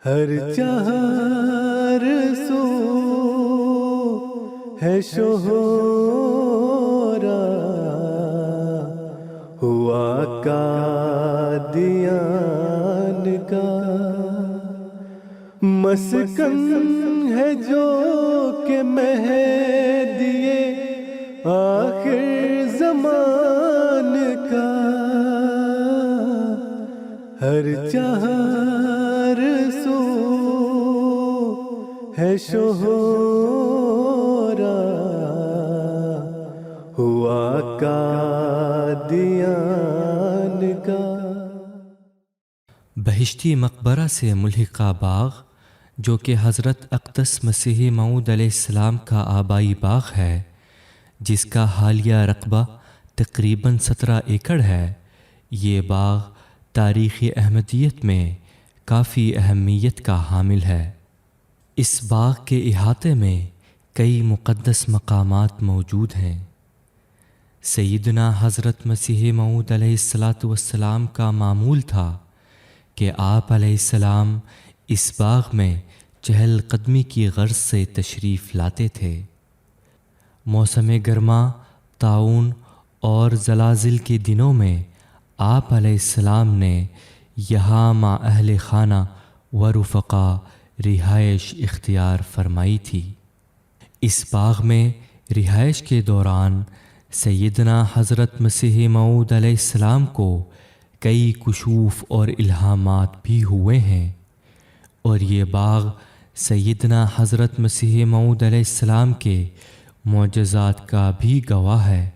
ہر چہر سو ہے شہرا، ہوا قادیان کا مسکن ہے جو کہ مہدی آخر زمان کا، ہر چہر سو ہے شہرا، ہوا قادیان کا۔ بہشتی مقبرہ سے ملحقہ باغ، جو کہ حضرت اقدس مسیح موعود علیہ السلام کا آبائی باغ ہے، جس کا حالیہ رقبہ تقریباً 17 ایکڑ ہے، یہ باغ تاریخی احمدیت میں کافی اہمیت کا حامل ہے۔ اس باغ کے احاطے میں کئی مقدس مقامات موجود ہیں۔ سیدنا حضرت مسیح موعود علیہ السلام کا معمول تھا کہ آپ علیہ السلام اس باغ میں چہل قدمی کی غرض سے تشریف لاتے تھے۔ موسم گرما، طاعون اور زلازل کے دنوں میں آپ علیہ السلام نے یہاں مع اہل خانہ و رفقا رہائش اختیار فرمائی تھی۔ اس باغ میں رہائش کے دوران سیدنا حضرت مسیح موعود علیہ السلام کو کئی کشوف اور الہامات بھی ہوئے ہیں، اور یہ باغ سیدنا حضرت مسیح موعود علیہ السلام کے معجزات کا بھی گواہ ہے،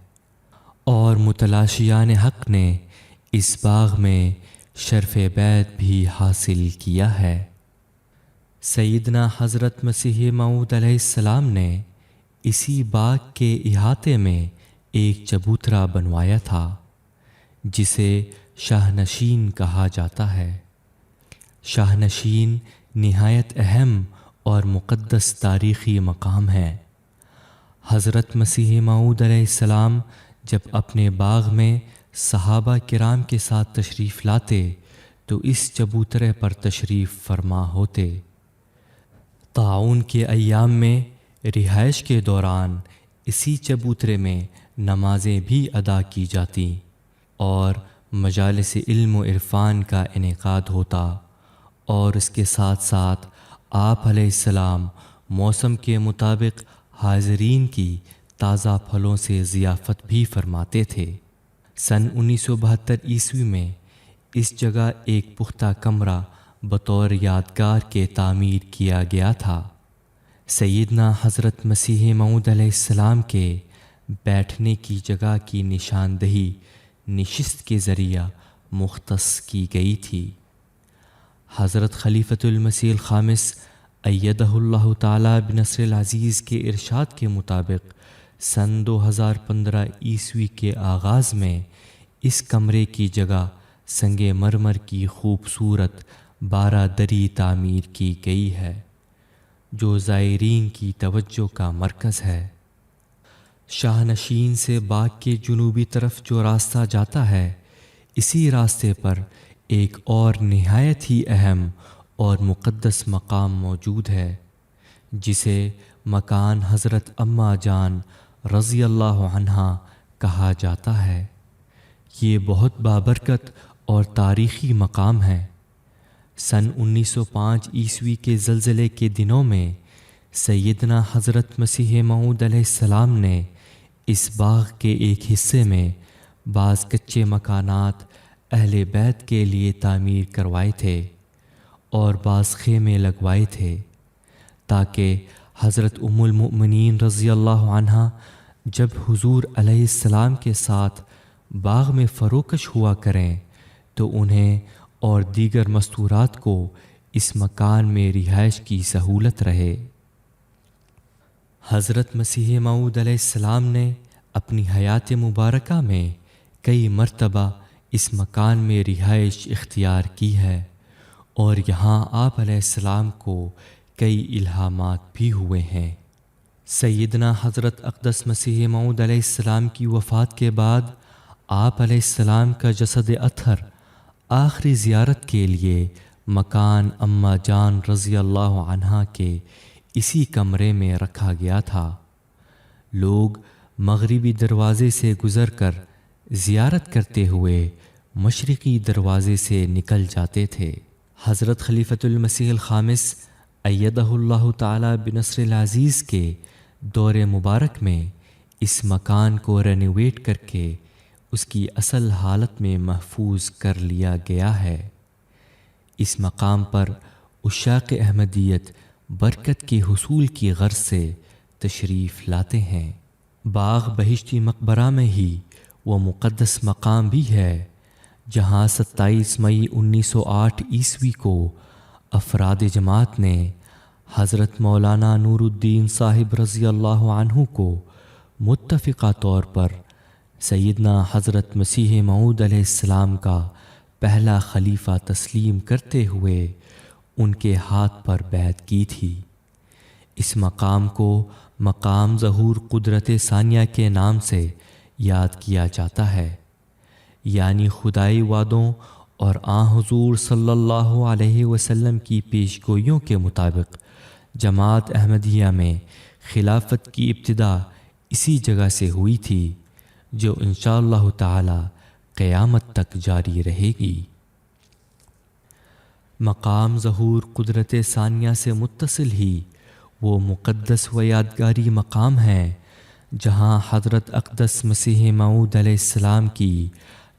اور متلاشیان حق نے اس باغ میں شرف بیعت بھی حاصل کیا ہے۔ سیدنا حضرت مسیح موعود علیہ السلام نے اسی باغ کے احاطے میں ایک چبوترا بنوایا تھا، جسے شاہ نشین کہا جاتا ہے۔ شاہ نشین نہایت اہم اور مقدس تاریخی مقام ہے۔ حضرت مسیح موعود علیہ السلام جب اپنے باغ میں صحابہ کرام کے ساتھ تشریف لاتے تو اس چبوترے پر تشریف فرما ہوتے۔ طاعون کے ایام میں رہائش کے دوران اسی چبوترے میں نمازیں بھی ادا کی جاتی اور مجالس علم و عرفان کا انعقاد ہوتا، اور اس کے ساتھ ساتھ آپ علیہ السلام موسم کے مطابق حاضرین کی تازہ پھلوں سے ضیافت بھی فرماتے تھے۔ سن 1972 عیسوی میں اس جگہ ایک پختہ کمرہ بطور یادگار کے تعمیر کیا گیا تھا۔ سیدنا حضرت مسیح موعود علیہ السلام کے بیٹھنے کی جگہ کی نشاندہی نشست کے ذریعہ مختص کی گئی تھی۔ حضرت خلیفۃ المسیح الخامس ایدہ اللہ تعالی بنصر العزیز کے ارشاد کے مطابق سن 2015 عیسوی کے آغاز میں اس کمرے کی جگہ سنگ مرمر کی خوبصورت 12 دری تعمیر کی گئی ہے، جو زائرین کی توجہ کا مرکز ہے۔ شاہ نشین سے باغ کے جنوبی طرف جو راستہ جاتا ہے، اسی راستے پر ایک اور نہایت ہی اہم اور مقدس مقام موجود ہے، جسے مکان حضرت اماں جان رضی اللہ عنہا کہا جاتا ہے۔ یہ بہت بابرکت اور تاریخی مقام ہے۔ سن 1905 عیسوی کے زلزلے کے دنوں میں سیدنا حضرت مسیح موعود علیہ السلام نے اس باغ کے ایک حصے میں بعض کچے مکانات اہل بیت کے لیے تعمیر کروائے تھے اور بعض خیمے لگوائے تھے، تاکہ حضرت ام المؤمنین رضی اللہ عنہا جب حضور علیہ السلام کے ساتھ باغ میں فروکش ہوا کریں تو انہیں اور دیگر مستورات کو اس مکان میں رہائش کی سہولت رہے۔ حضرت مسیح موعود علیہ السلام نے اپنی حیات مبارکہ میں کئی مرتبہ اس مکان میں رہائش اختیار کی ہے، اور یہاں آپ علیہ السلام کو کئی الہامات بھی ہوئے ہیں۔ سیدنا حضرت اقدس مسیح موعود علیہ السلام کی وفات کے بعد آپ علیہ السلام کا جسد اطہر آخری زیارت کے لیے مکان اماں جان رضی اللہ عنہا کے اسی کمرے میں رکھا گیا تھا۔ لوگ مغربی دروازے سے گزر کر زیارت کرتے ہوئے مشرقی دروازے سے نکل جاتے تھے۔ حضرت خلیفۃ المسیح الخامس ایدہ اللہ تعالی بنصر العزیز کے دور مبارک میں اس مکان کو رینوویٹ کر کے اس کی اصل حالت میں محفوظ کر لیا گیا ہے۔ اس مقام پر عشاق احمدیت برکت کے حصول کی غرض سے تشریف لاتے ہیں۔ باغ بہشتی مقبرہ میں ہی وہ مقدس مقام بھی ہے جہاں 27 مئی 1908 عیسوی کو افراد جماعت نے حضرت مولانا نور الدین صاحب رضی اللہ عنہ کو متفقہ طور پر سیدنا حضرت مسیح موعود علیہ السلام کا پہلا خلیفہ تسلیم کرتے ہوئے ان کے ہاتھ پر بیعت کی تھی۔ اس مقام کو مقام ظہور قدرت ثانیہ کے نام سے یاد کیا جاتا ہے، یعنی خدائی وعدوں اور آن حضور صلی اللہ علیہ وسلم کی پیش گوئیوں کے مطابق جماعت احمدیہ میں خلافت کی ابتدا اسی جگہ سے ہوئی تھی، جو انشاءاللہ تعالی قیامت تک جاری رہے گی۔ مقام ظہور قدرت ثانیہ سے متصل ہی وہ مقدس و یادگاری مقام ہے جہاں حضرت اقدس مسیح موعود علیہ السلام کی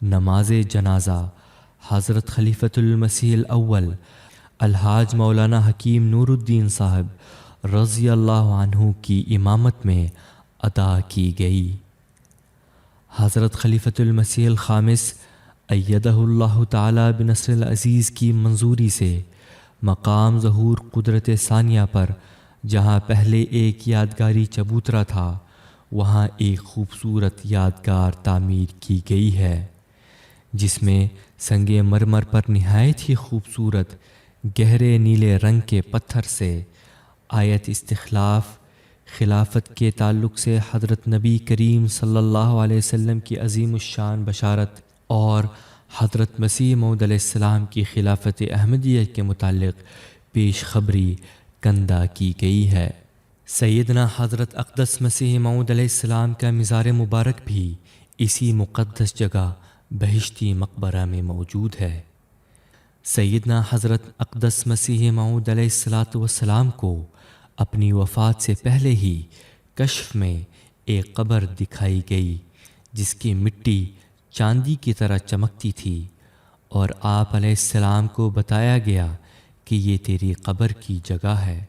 نماز جنازہ حضرت خلیفۃ المسیح الاول الحاج مولانا حکیم نور الدین صاحب رضی اللہ عنہ کی امامت میں ادا کی گئی۔ حضرت خلیفۃ المسیح الخامس ایدہ اللہ تعالی بنصر العزیز کی منظوری سے مقام ظہور قدرت ثانیہ پر جہاں پہلے ایک یادگاری چبوترا تھا، وہاں ایک خوبصورت یادگار تعمیر کی گئی ہے جس میں سنگ مرمر پر نہایت ہی خوبصورت گہرے نیلے رنگ کے پتھر سے آیت استخلاف، خلافت کے تعلق سے حضرت نبی کریم صلی اللہ علیہ وسلم کی عظیم الشان بشارت اور حضرت مسیح موعود علیہ السلام کی خلافت احمدیہ کے متعلق پیش خبری کندہ کی گئی ہے۔ سیدنا حضرت اقدس مسیح موعود علیہ السلام کا مزار مبارک بھی اسی مقدس جگہ بہشتی مقبرہ میں موجود ہے۔ سیدنا حضرت اقدس مسیح موعود علیہ السلام کو اپنی وفات سے پہلے ہی کشف میں ایک قبر دکھائی گئی جس کی مٹی چاندی کی طرح چمکتی تھی، اور آپ علیہ السلام کو بتایا گیا کہ یہ تیری قبر کی جگہ ہے۔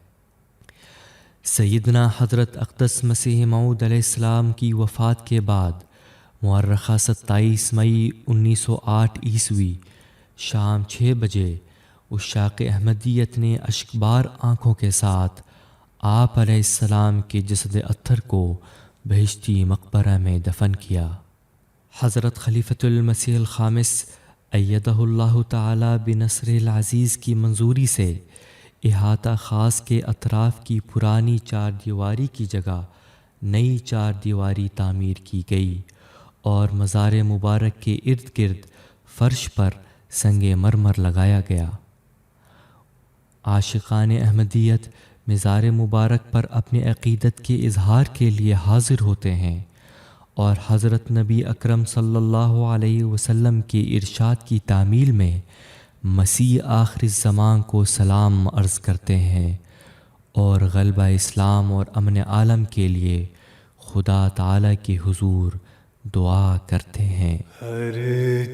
سیدنا حضرت اقدس مسیح موعود علیہ السلام کی وفات کے بعد مورخہ 27 مئی 1908 عیسوی شام 6 بجے عشاق احمدیت نے اشکبار آنکھوں کے ساتھ آپ علیہ السلام کے جسد اطہر کو بہشتی مقبرہ میں دفن کیا۔ حضرت خلیفۃ المسیح الخامس ایدہ اللہ تعالی بنصر العزیز کی منظوری سے احاطہ خاص کے اطراف کی پرانی 4 دیواری کی جگہ نئی 4 دیواری تعمیر کی گئی اور مزار مبارک کے ارد گرد فرش پر سنگ مرمر لگایا گیا۔ عاشقان احمدیت مزار مبارک پر اپنے عقیدت کے اظہار کے لیے حاضر ہوتے ہیں اور حضرت نبی اکرم صلی اللہ علیہ وسلم کے ارشاد کی تعمیل میں مسیح آخر الزمان کو سلام عرض کرتے ہیں اور غلبہ اسلام اور امن عالم کے لیے خدا تعالی کے حضور دعا کرتے ہیں۔ ہر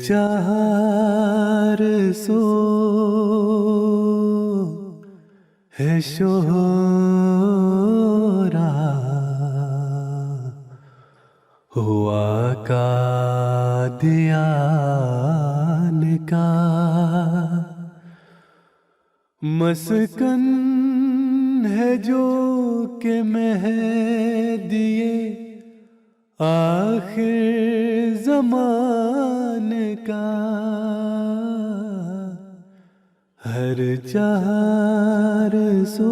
چہار سو ہے شہرا ہوا قادیان کا مسکن ہے جو کہ مہدی آخر زمان کا، ہر چہار سو